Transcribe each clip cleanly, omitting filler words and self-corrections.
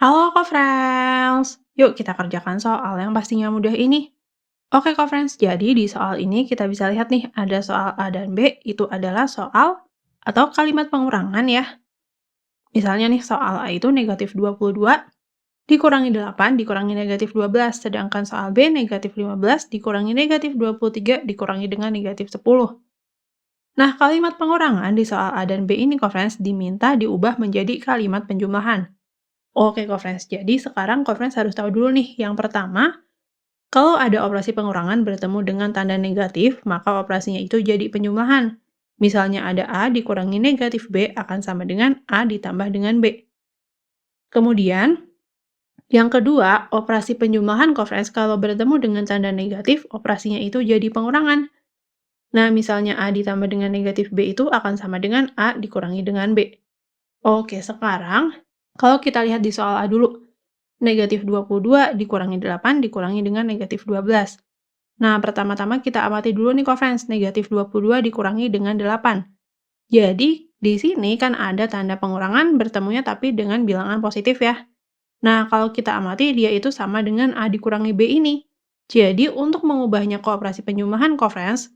Halo Kak-Friends, yuk kita kerjakan soal yang pastinya mudah ini. Oke Kak-Friends, jadi di soal ini kita bisa lihat nih, ada soal A dan B, itu adalah soal atau kalimat pengurangan ya. Misalnya nih soal A itu negatif 22 dikurangi 8 dikurangi negatif 12, sedangkan soal B negatif 15 dikurangi negatif 23 dikurangi dengan negatif 10. Nah, kalimat pengurangan di soal A dan B ini Kak-Friends diminta diubah menjadi kalimat penjumlahan. Oke Kak-Friends, jadi sekarang Kak-Friends harus tahu dulu nih, yang pertama, kalau ada operasi pengurangan bertemu dengan tanda negatif, maka operasinya itu jadi penjumlahan. Misalnya ada A dikurangi negatif B akan sama dengan A ditambah dengan B. Kemudian, yang kedua, operasi penjumlahan Kak-Friends kalau bertemu dengan tanda negatif, operasinya itu jadi pengurangan. Nah, misalnya A ditambah dengan negatif B itu akan sama dengan A dikurangi dengan B. Oke, sekarang kalau kita lihat di soal A dulu. Negatif 22 dikurangi 8 dikurangi dengan negatif 12. Nah, pertama-tama kita amati dulu nih Kak-Friends, negatif 22 dikurangi dengan 8. Jadi, di sini kan ada tanda pengurangan bertemunya tapi dengan bilangan positif ya. Nah, kalau kita amati dia itu sama dengan A dikurangi B ini. Jadi, untuk mengubahnya ke operasi penjumlahan Kak-Friends,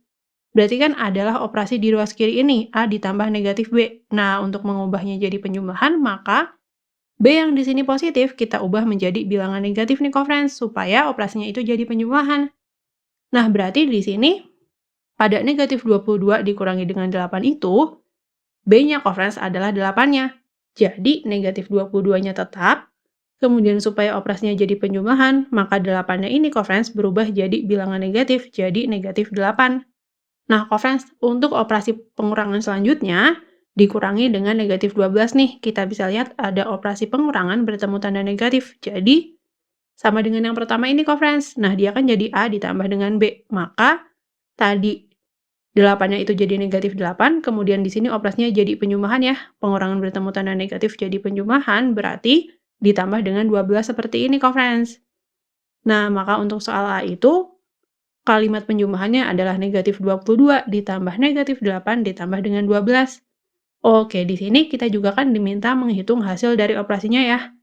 berarti kan adalah operasi di ruas kiri ini, A ditambah negatif B. Nah, untuk mengubahnya jadi penjumlahan, maka B yang di sini positif, kita ubah menjadi bilangan negatif nih Kak-Friends, supaya operasinya itu jadi penjumlahan. Nah, berarti di sini, pada negatif 22 dikurangi dengan 8 itu, B-nya Kak-Friends adalah 8-nya. Jadi, negatif 22-nya tetap, kemudian supaya operasinya jadi penjumlahan, maka 8-nya ini Kak-Friends berubah jadi bilangan negatif, jadi negatif 8. Nah, Kak-Friends, untuk operasi pengurangan selanjutnya, dikurangi dengan negatif 12 nih. Kita bisa lihat ada operasi pengurangan bertemu tanda negatif. Jadi, sama dengan yang pertama ini Kak-Friends. Nah, dia kan jadi A ditambah dengan B. Maka, tadi 8-nya itu jadi negatif 8, kemudian di sini operasinya jadi penjumlahan ya. Pengurangan bertemu tanda negatif jadi penjumlahan, berarti ditambah dengan 12 seperti ini Kak-Friends. Nah, maka untuk soal A itu, kalimat penjumlahannya adalah negatif 22 ditambah negatif 8 ditambah dengan 12. Oke, di sini kita juga kan diminta menghitung hasil dari operasinya ya.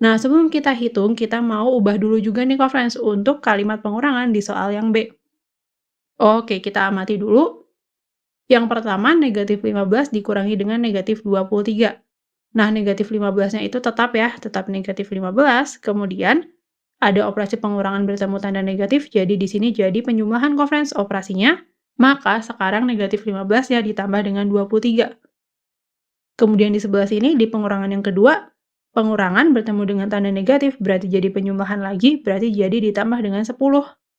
Nah, sebelum kita hitung, kita mau ubah dulu juga nih Kak-Friends untuk kalimat pengurangan di soal yang B. Oke, kita amati dulu. Yang pertama, negatif 15 dikurangi dengan negatif 23. Nah, negatif 15-nya itu tetap ya, tetap negatif 15. Kemudian, ada operasi pengurangan bertemu tanda negatif, jadi di sini jadi penjumlahan Kak-Friends operasinya. Maka sekarang negatif 15 ya ditambah dengan 23. Kemudian di sebelah sini, di pengurangan yang kedua, pengurangan bertemu dengan tanda negatif, berarti jadi penjumlahan lagi, berarti jadi ditambah dengan 10.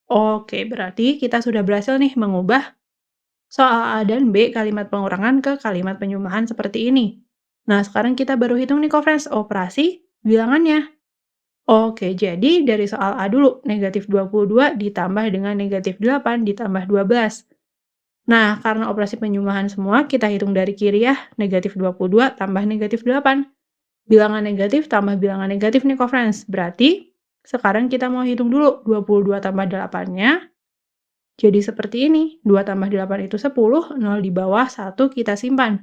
Oke, berarti kita sudah berhasil nih mengubah soal A dan B kalimat pengurangan ke kalimat penjumlahan seperti ini. Nah, sekarang kita baru hitung nih Kak-Friends, operasi bilangannya. Oke, jadi dari soal A dulu, negatif 22 ditambah dengan negatif 8 ditambah 12. Nah, karena operasi penjumlahan semua, kita hitung dari kiri ya, negatif 22 tambah negatif 8. Bilangan negatif tambah bilangan negatif nih Kak-Friends. Berarti, sekarang kita mau hitung dulu, 22 tambah 8-nya, jadi seperti ini. 2 tambah 8 itu 10, 0 di bawah, 1 kita simpan.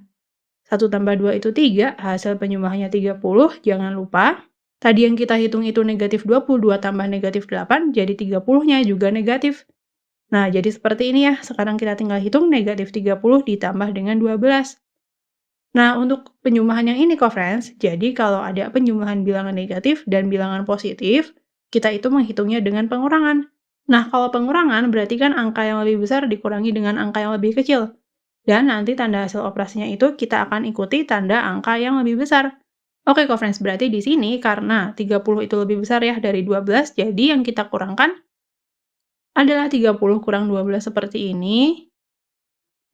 1 tambah 2 itu 3, hasil penjumlahannya 30, jangan lupa. Tadi yang kita hitung itu negatif 22 tambah negatif 8, jadi 30-nya juga negatif. Nah, jadi seperti ini ya. Sekarang kita tinggal hitung negatif 30 ditambah dengan 12. Nah, untuk penjumlahan yang ini Kak-Friends, jadi kalau ada penjumlahan bilangan negatif dan bilangan positif, kita itu menghitungnya dengan pengurangan. Nah, kalau pengurangan berarti kan angka yang lebih besar dikurangi dengan angka yang lebih kecil. Dan nanti tanda hasil operasinya itu kita akan ikuti tanda angka yang lebih besar. Oke Kak-Friends, berarti di sini karena 30 itu lebih besar ya dari 12, jadi yang kita kurangkan adalah 30 kurang 12 seperti ini.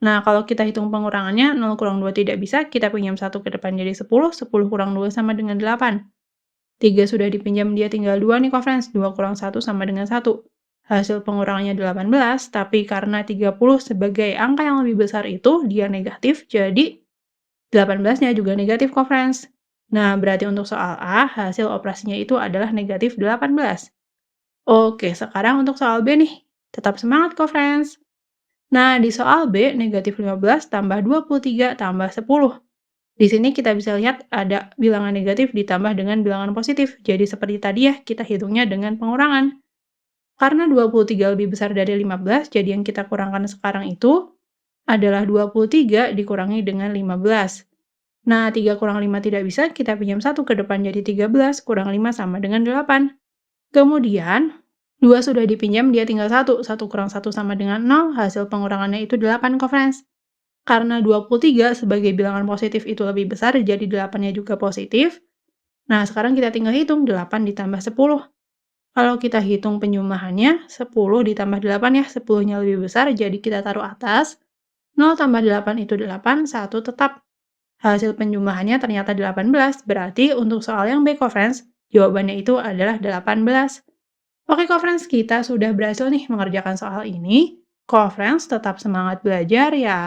Nah, kalau kita hitung pengurangannya, 0 kurang 2 tidak bisa, kita pinjam 1 ke depan jadi 10, 10 kurang 2 sama dengan 8. 3 sudah dipinjam, dia tinggal 2 nih Kak-Friends, 2 kurang 1 sama dengan 1. Hasil pengurangannya 18, tapi karena 30 sebagai angka yang lebih besar itu, dia negatif, jadi 18-nya juga negatif Kak-Friends. Nah, berarti untuk soal A, hasil operasinya itu adalah negatif 18. Oke, sekarang untuk soal B nih. Tetap semangat Kak-Friends. Nah, di soal B, negatif 15 tambah 23 tambah 10. Di sini kita bisa lihat ada bilangan negatif ditambah dengan bilangan positif. Jadi seperti tadi ya, kita hitungnya dengan pengurangan. Karena 23 lebih besar dari 15, jadi yang kita kurangkan sekarang itu adalah 23 dikurangi dengan 15. Nah, 3 kurang 5 tidak bisa, kita pinjam 1 ke depan jadi 13, kurang 5 sama dengan 8. Kemudian, 2 sudah dipinjam, dia tinggal 1. 1 kurang 1 sama dengan 0, hasil pengurangannya itu 8 kok, friends. Karena 23 sebagai bilangan positif itu lebih besar, jadi 8-nya juga positif. Nah, sekarang kita tinggal hitung 8 ditambah 10. Kalau kita hitung penjumlahannya, 10 ditambah 8 ya, 10-nya lebih besar, jadi kita taruh atas. 0 tambah 8 itu 8, 1 tetap. Hasil penjumlahannya ternyata 18, berarti untuk soal yang B, friends, jawabannya itu adalah 18. Oke, friends, kita sudah berhasil nih mengerjakan soal ini. Friends, tetap semangat belajar ya.